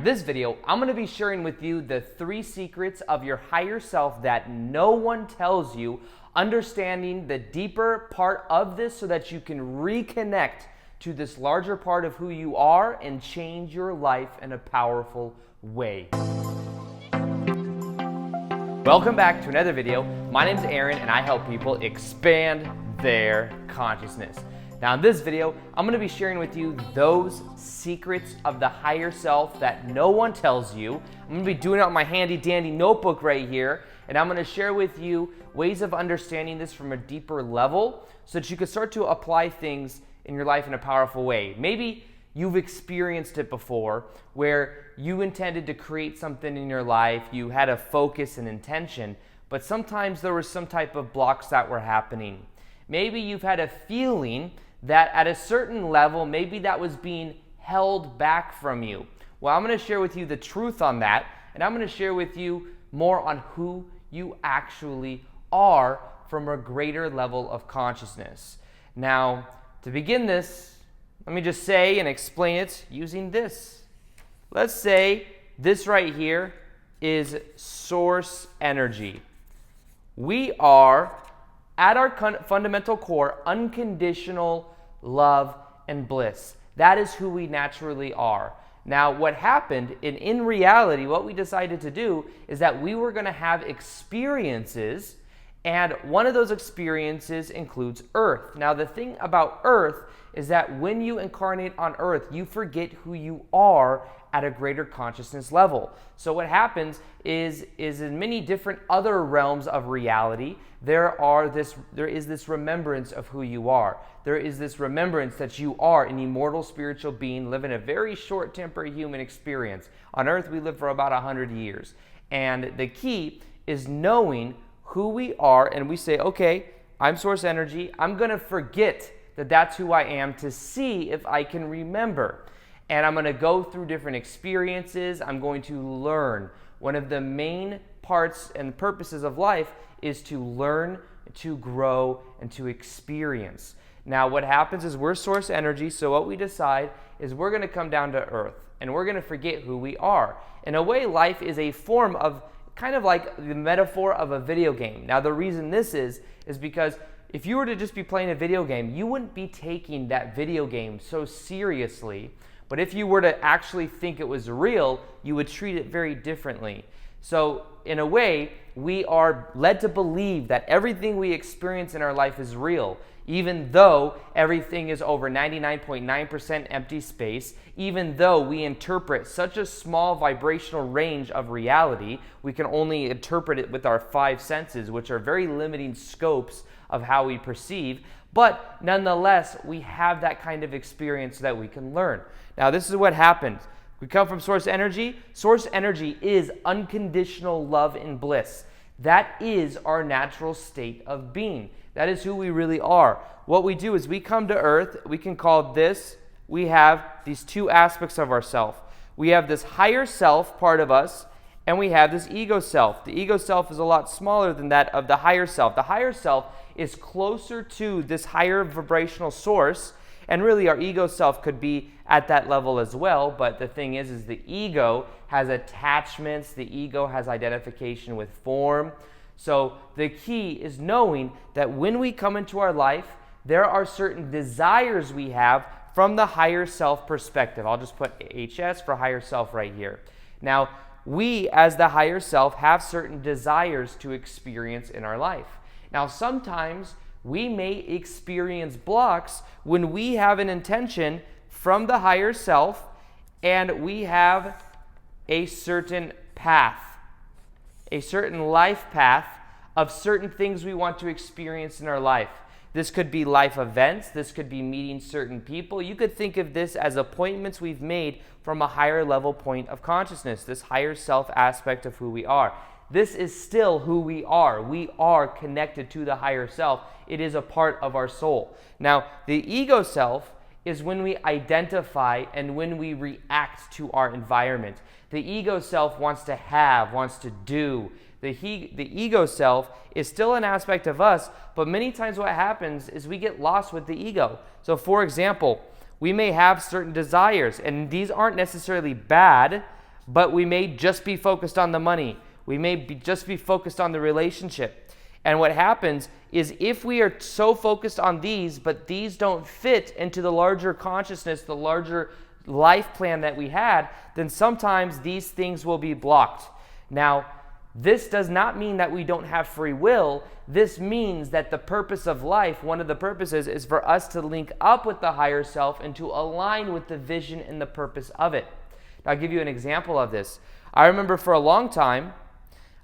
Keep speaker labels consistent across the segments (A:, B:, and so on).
A: in this video, I'm going to be sharing with you the 3 secrets of your higher self that no one tells you, understanding the deeper part of this so that you can reconnect to this larger part of who you are and change your life in a powerful way. Welcome back to another video. My name is Aaron and I help people expand their consciousness. Now in this video, I'm going to be sharing with you those secrets of the higher self that no one tells you. I'm going to be doing it on my handy dandy notebook right here, and I'm going to share with you ways of understanding this from a deeper level so that you can start to apply things in your life in a powerful way. Maybe you've experienced it before where you intended to create something in your life, you had a focus and intention, but sometimes there was some type of blocks that were happening. Maybe you've had a feeling that at a certain level, maybe that was being held back from you. Well, I'm going to share with you the truth on that, and I'm going to share with you more on who you actually are from a greater level of consciousness. Now, to begin this, let me just say and explain it using this. Let's say this right here is source energy. We are, at our fundamental core, unconditional love and bliss. That is who we naturally are. Now, what happened, in reality, what we decided to do is that we were going to have experiences, and one of those experiences includes Earth. Now, the thing about Earth is that when you incarnate on Earth, you forget who you are at a greater consciousness level. So what happens is in many different other realms of reality, there is this remembrance of who you are. There is this remembrance that you are an immortal spiritual being living a very short temporary human experience. On Earth, we live for about 100 years. And the key is knowing who we are, and we say, okay, I'm source energy. I'm going to forget that that's who I am to see if I can remember. And I'm going to go through different experiences. I'm going to learn. One of the main parts and purposes of life is to learn, to grow, and to experience. Now, what happens is we're source energy, so what we decide is we're going to come down to Earth, and we're going to forget who we are. In a way, life is a form of, kind of like the metaphor of a video game. Now, the reason this is because if you were to just be playing a video game, you wouldn't be taking that video game so seriously. But if you were to actually think it was real, you would treat it very differently. So in a way, we are led to believe that everything we experience in our life is real, even though everything is over 99.9% empty space, even though we interpret such a small vibrational range of reality, we can only interpret it with our 5 senses, which are very limiting scopes of how we perceive. But nonetheless, we have that kind of experience so that we can learn. Now, this is what happens. We come from source energy. Source energy is unconditional love and bliss. That is our natural state of being. That is who we really are. What we do is we come to Earth. We can call this, we have these 2 aspects of ourself. We have this higher self part of us, and we have this ego self. The ego self is a lot smaller than that of the higher self. The higher self is closer to this higher vibrational source, and really our ego self could be at that level as well, but the thing is the ego has attachments, the ego has identification with form. So the key is knowing that when we come into our life, there are certain desires we have from the higher self perspective. I'll just put HS for higher self right here. Now, we as the higher self have certain desires to experience in our life. Now, sometimes we may experience blocks when we have an intention from the higher self and we have a certain path, a certain life path of certain things we want to experience in our life. This could be life events. This could be meeting certain people. You could think of this as appointments we've made from a higher level point of consciousness, this higher self aspect of who we are. This is still who we are. We are connected to the higher self. It is a part of our soul. Now, the ego self is when we identify and when we react to our environment. The ego self wants to have, wants to do. The ego self is still an aspect of us, but many times what happens is we get lost with the ego. So for example, we may have certain desires, and these aren't necessarily bad, but we may just be focused on the money. We may just be focused on the relationship. And what happens is if we are so focused on these, but these don't fit into the larger consciousness, the larger life plan that we had, then sometimes these things will be blocked. Now, this does not mean that we don't have free will. This means that the purpose of life, one of the purposes, is for us to link up with the higher self and to align with the vision and the purpose of it. Now, I'll give you an example of this. I remember for a long time,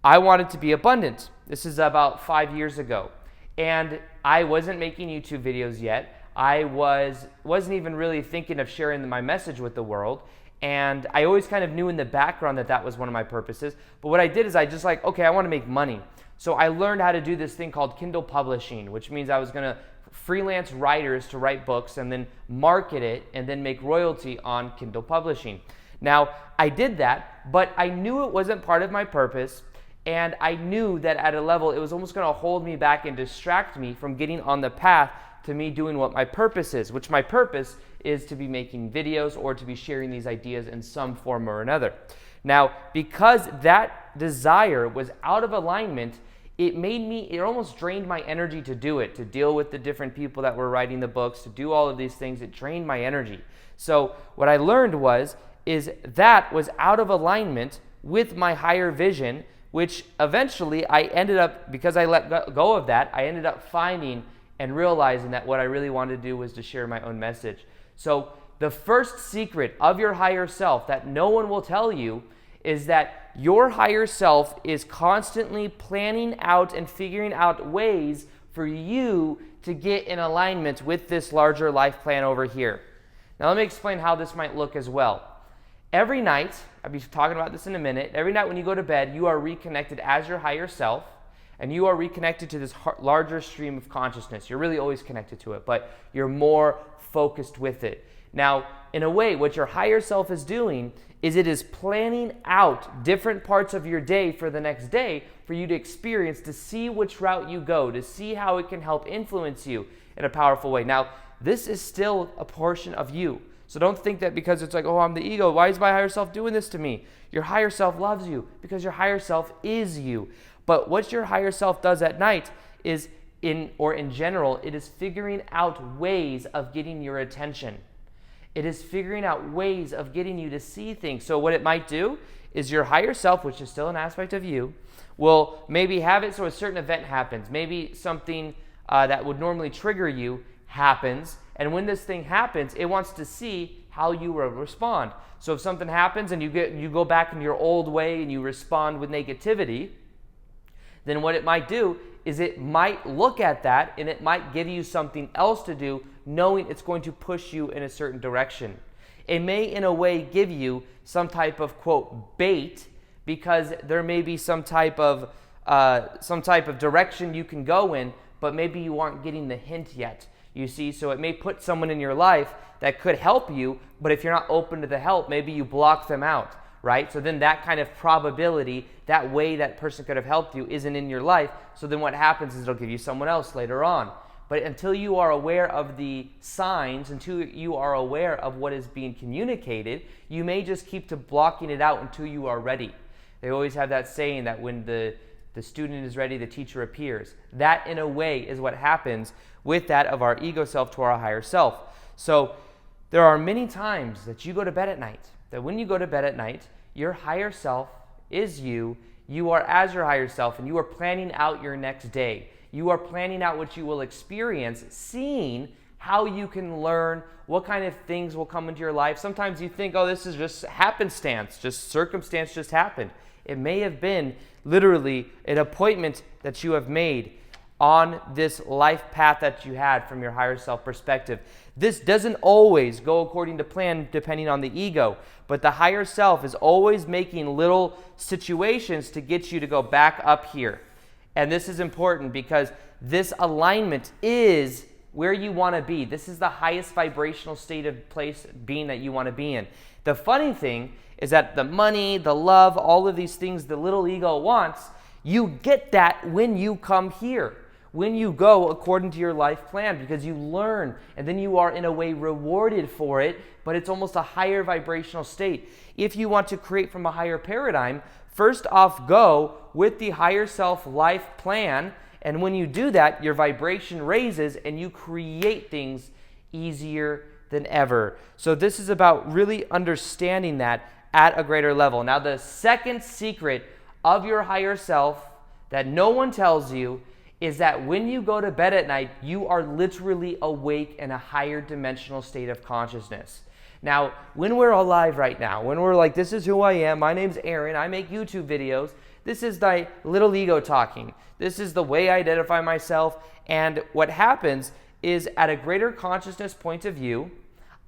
A: I wanted to be abundant. This is about 5 years ago. And I wasn't making YouTube videos yet. I wasn't even really thinking of sharing my message with the world. And I always kind of knew in the background that that was one of my purposes. But what I did is I just like, okay, I want to make money. So I learned how to do this thing called Kindle publishing, which means I was going to freelance writers to write books and then market it and then make royalty on Kindle publishing. Now, I did that, but I knew it wasn't part of my purpose. And I knew that at a level, it was almost going to hold me back and distract me from getting on the path to me doing what my purpose is, which my purpose is to be making videos or to be sharing these ideas in some form or another. Now, because that desire was out of alignment, it almost drained my energy to do it, to deal with the different people that were writing the books, to do all of these things. It drained my energy. So what I learned is that was out of alignment with my higher vision, which eventually I ended up, because I let go of that, I ended up finding and realizing that what I really wanted to do was to share my own message. So the first secret of your higher self that no one will tell you is that your higher self is constantly planning out and figuring out ways for you to get in alignment with this larger life plan over here. Now let me explain how this might look as well. Every night, I'll be talking about this in a minute, every night when you go to bed, you are reconnected as your higher self, and you are reconnected to this larger stream of consciousness. You're really always connected to it, but you're more focused with it. Now, in a way, what your higher self is doing is it is planning out different parts of your day for the next day for you to experience, to see which route you go, to see how it can help influence you in a powerful way. Now, this is still a portion of you. So don't think that because it's like, oh, I'm the ego, why is my higher self doing this to me? Your higher self loves you because your higher self is you. But what your higher self does at night is, in general, it is figuring out ways of getting your attention. It is figuring out ways of getting you to see things. So what it might do is your higher self, which is still an aspect of you, will maybe have it so a certain event happens. Maybe something that would normally trigger you happens. And when this thing happens, it wants to see how you will respond. So if something happens and you go back in your old way and you respond with negativity, then what it might do is it might look at that and it might give you something else to do, knowing it's going to push you in a certain direction. It may, in a way, give you some type of, quote, bait, because there may be some type of direction you can go in, but maybe you aren't getting the hint yet. You see, so it may put someone in your life that could help you, but if you're not open to the help, maybe you block them out, right? So then that kind of probability, that way that person could have helped you isn't in your life. So then what happens is it'll give you someone else later on. But until you are aware of the signs, until you are aware of what is being communicated, you may just keep blocking it out until you are ready. They always have that saying that when the student is ready, the teacher appears. That, in a way, is what happens with that of our ego self to our higher self. So there are many times that you go to bed at night, that when you go to bed at night, your higher self is you. You are as your higher self, and you are planning out your next day. You are planning out what you will experience, seeing how you can learn, what kind of things will come into your life. Sometimes you think, oh, this is just happenstance, just circumstance just happened. It may have been literally an appointment that you have made on this life path that you had from your higher self perspective. This doesn't always go according to plan depending on the ego, but the higher self is always making little situations to get you to go back up here. And this is important because this alignment is where you want to be. This is the highest vibrational state of place being that you want to be in. The funny thing is that the money, the love, all of these things the little ego wants, you get that when you come here. when you go according to your life plan, because you learn and then you are in a way rewarded for it, but it's almost a higher vibrational state. If you want to create from a higher paradigm, first off, go with the higher self life plan. And when you do that, your vibration raises and you create things easier than ever. So this is about really understanding that at a greater level. Now, the second secret of your higher self that no one tells you is that when you go to bed at night, you are literally awake in a higher dimensional state of consciousness. Now, when we're alive right now, when we're like, this is who I am, my name's Aaron, I make YouTube videos, this is my little ego talking. This is the way I identify myself. And what happens is, at a greater consciousness point of view,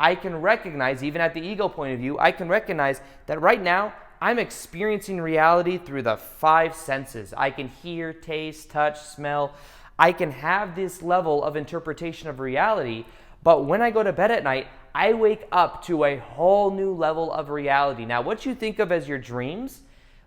A: I can recognize, even at the ego point of view, I can recognize that right now I'm experiencing reality through the 5 senses. I can hear, taste, touch, smell. I can have this level of interpretation of reality, but when I go to bed at night, I wake up to a whole new level of reality. Now, what you think of as your dreams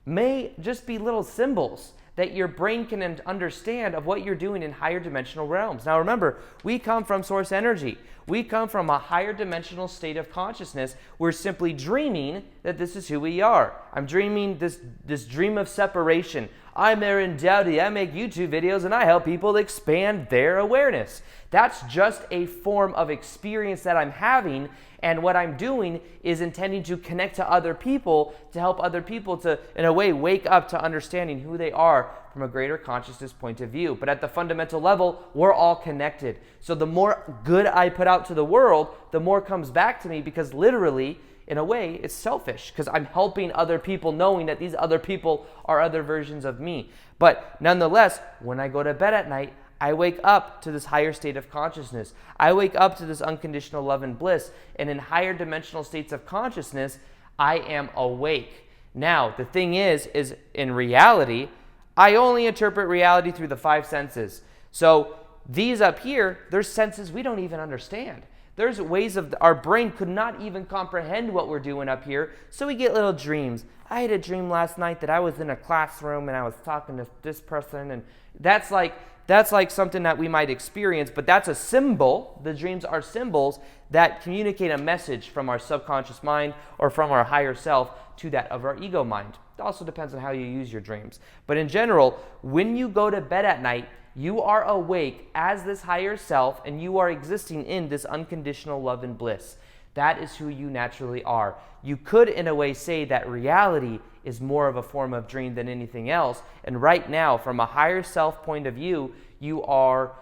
A: may just be little symbols that your brain can understand of what you're doing in higher dimensional realms. Now remember, we come from source energy. We come from a higher dimensional state of consciousness. We're simply dreaming that this is who we are. I'm dreaming this dream of separation. I'm Aaron Doughty. I make YouTube videos and I help people expand their awareness. That's just a form of experience that I'm having, and what I'm doing is intending to connect to other people, to help other people to, in a way, wake up to understanding who they are from a greater consciousness point of view. But at the fundamental level, we're all connected. So the more good I put out to the world, the more comes back to me, because literally, in a way, it's selfish, because I'm helping other people, knowing that these other people are other versions of me. But nonetheless, when I go to bed at night, I wake up to this higher state of consciousness. I wake up to this unconditional love and bliss. And in higher dimensional states of consciousness, I am awake. Now, the thing is in reality, I only interpret reality through the 5 senses. So these up here, there's senses we don't even understand. There's ways of our brain could not even comprehend what we're doing up here, so we get little dreams. I had a dream last night that I was in a classroom and I was talking to this person, and that's like something that we might experience, but that's a symbol. The dreams are symbols that communicate a message from our subconscious mind or from our higher self to that of our ego mind. It also depends on how you use your dreams. But in general, when you go to bed at night, you are awake as this higher self, and you are existing in this unconditional love and bliss. That is who you naturally are. You could, in a way, say that reality is more of a form of dream than anything else. And right now, from a higher self point of view, you are,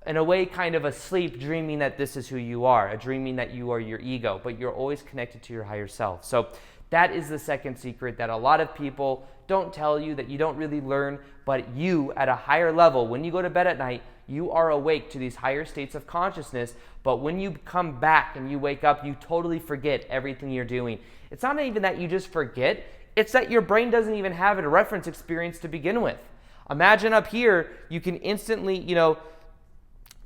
A: in a way, kind of asleep, dreaming that this is who you are, dreaming that you are your ego, but you're always connected to your higher self. So that is the second secret that a lot of people don't tell you, that you don't really learn, but you, at a higher level, when you go to bed at night, you are awake to these higher states of consciousness, but when you come back and you wake up, you totally forget everything you're doing. It's not even that you just forget, it's that your brain doesn't even have a reference experience to begin with. Imagine up here, you can instantly,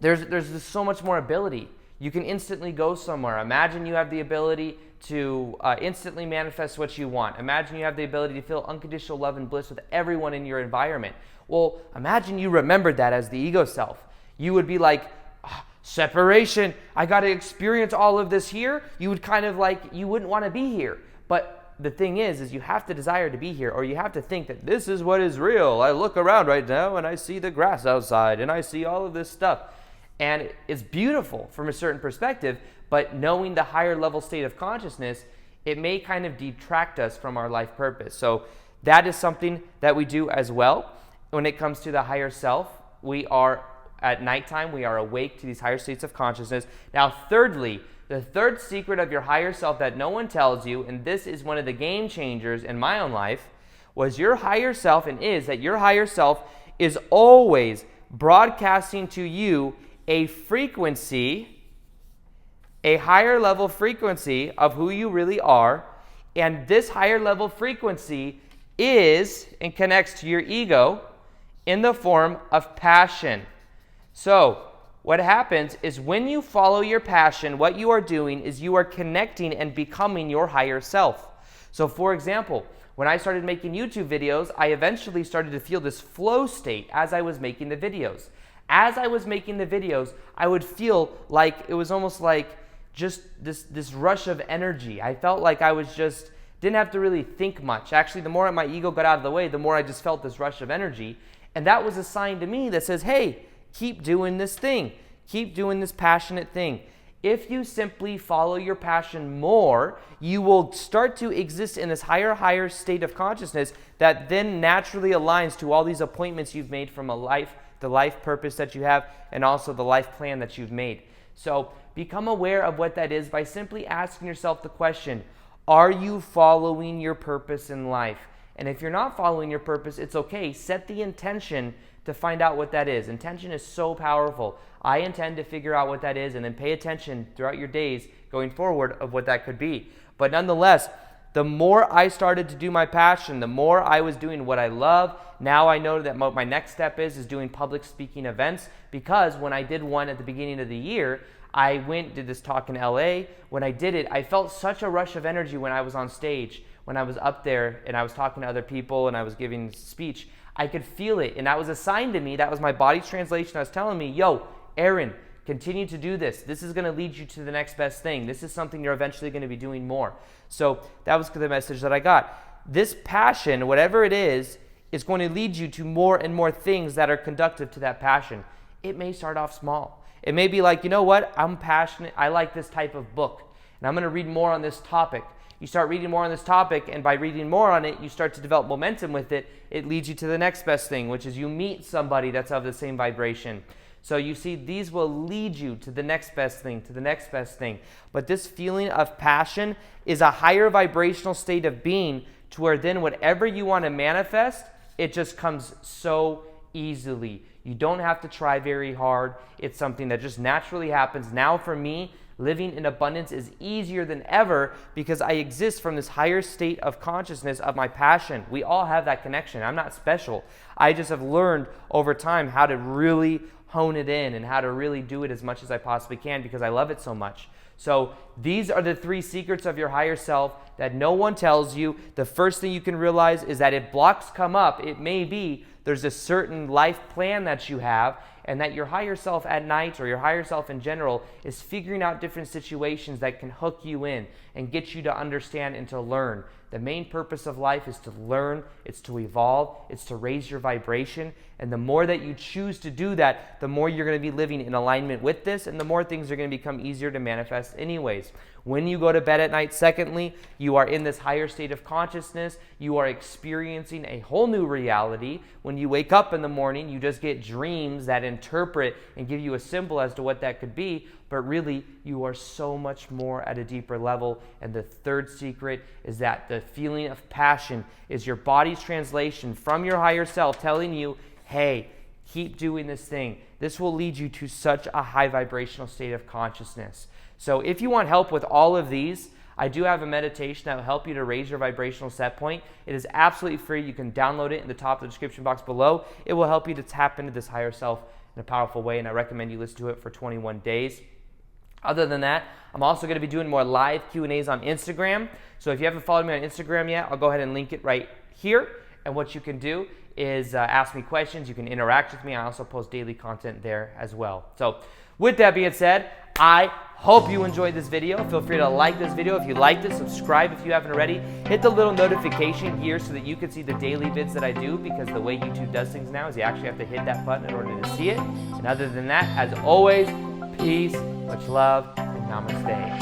A: there's just so much more ability. You can instantly go somewhere. Imagine you have the ability to instantly manifest what you want. Imagine you have the ability to feel unconditional love and bliss with everyone in your environment. Well, imagine you remembered that as the ego self. You would be like, separation, I got to experience all of this here. You would kind of like, you wouldn't want to be here. But the thing is you have to desire to be here, or you have to think that this is what is real. I look around right now and I see the grass outside and I see all of this stuff. And it's beautiful from a certain perspective, but knowing the higher level state of consciousness, it may kind of detract us from our life purpose. So that is something that we do as well. When it comes to the higher self, we are at nighttime, we are awake to these higher states of consciousness. Now, thirdly, the third secret of your higher self that no one tells you, and this is one of the game changers in my own life, was your higher self, and is that your higher self is always broadcasting to you a frequency, a higher level frequency of who you really are. And this higher level frequency is and connects to your ego in the form of passion. So what happens is when you follow your passion, what you are doing is you are connecting and becoming your higher self. So for example, when I started making YouTube videos, I eventually started to feel this flow state as I was making the videos. as I was making the videos, I would feel like it was almost like just this rush of energy. I felt like I was just, didn't have to really think much. Actually, the more my ego got out of the way, the more I just felt this rush of energy. And that was a sign to me that says, hey, keep doing this thing. Keep doing this passionate thing. If you simply follow your passion more, you will start to exist in this higher state of consciousness that then naturally aligns to all these appointments you've made from the life purpose that you have, and also the life plan that you've made. So become aware of what that is by simply asking yourself the question, are you following your purpose in life? And if you're not following your purpose, it's okay. Set the intention to find out what that is. Intention is so powerful. I intend to figure out what that is and then pay attention throughout your days going forward of what that could be. But nonetheless, the more I started to do my passion, the more I was doing what I love. Now I know that my next step is doing public speaking events, because when I did one at the beginning of the year, I did this talk in LA. When I did it, I felt such a rush of energy when I was on stage, when I was up there and I was talking to other people and I was giving speech. I could feel it, and that was a sign to me. That was my body's translation. I was telling me, yo, Aaron, continue to do this. This is going to lead you to the next best thing. This is something you're eventually going to be doing more. So that was the message that I got. This passion, whatever it is going to lead you to more and more things that are conductive to that passion. It may start off small. It may be like, you know what? I'm passionate. I like this type of book, and I'm going to read more on this topic. You start reading more on this topic, and by reading more on it, you start to develop momentum with it. It leads you to the next best thing, which is you meet somebody that's of the same vibration. So you see, these will lead you to the next best thing, to the next best thing. But this feeling of passion is a higher vibrational state of being, to where then whatever you want to manifest, it just comes so easily. You don't have to try very hard. It's something that just naturally happens. Now for me, living in abundance is easier than ever because I exist from this higher state of consciousness of my passion. We all have that connection. I'm not special. I just have learned over time how to really hone it in and how to really do it as much as I possibly can because I love it so much. So these are the 3 secrets of your higher self that no one tells you. The first thing you can realize is that if blocks come up, it may be there's a certain life plan that you have, and that your higher self at night, or your higher self in general, is figuring out different situations that can hook you in and get you to understand and to learn. The main purpose of life is to learn, it's to evolve, it's to raise your vibration. And the more that you choose to do that, the more you're going to be living in alignment with this, and the more things are going to become easier to manifest anyways. When you go to bed at night, secondly, you are in this higher state of consciousness. You are experiencing a whole new reality. When you wake up in the morning, you just get dreams that interpret and give you a symbol as to what that could be. But really, you are so much more at a deeper level. And the third secret is that the feeling of passion is your body's translation from your higher self telling you, hey, keep doing this thing. This will lead you to such a high vibrational state of consciousness. So if you want help with all of these, I do have a meditation that will help you to raise your vibrational set point. It is absolutely free. You can download it in the top of the description box below. It will help you to tap into this higher self in a powerful way, and I recommend you listen to it for 21 days. Other than that, I'm also going to be doing more live Q&As on Instagram. So if you haven't followed me on Instagram yet, I'll go ahead and link it right here. And what you can do is ask me questions. You can interact with me. I also post daily content there as well. So with that being said, I hope you enjoyed this video. Feel free to like this video. If you liked it, subscribe if you haven't already. Hit the little notification here so that you can see the daily vids that I do, because the way YouTube does things now is you actually have to hit that button in order to see it. And other than that, as always, peace, much love, and namaste.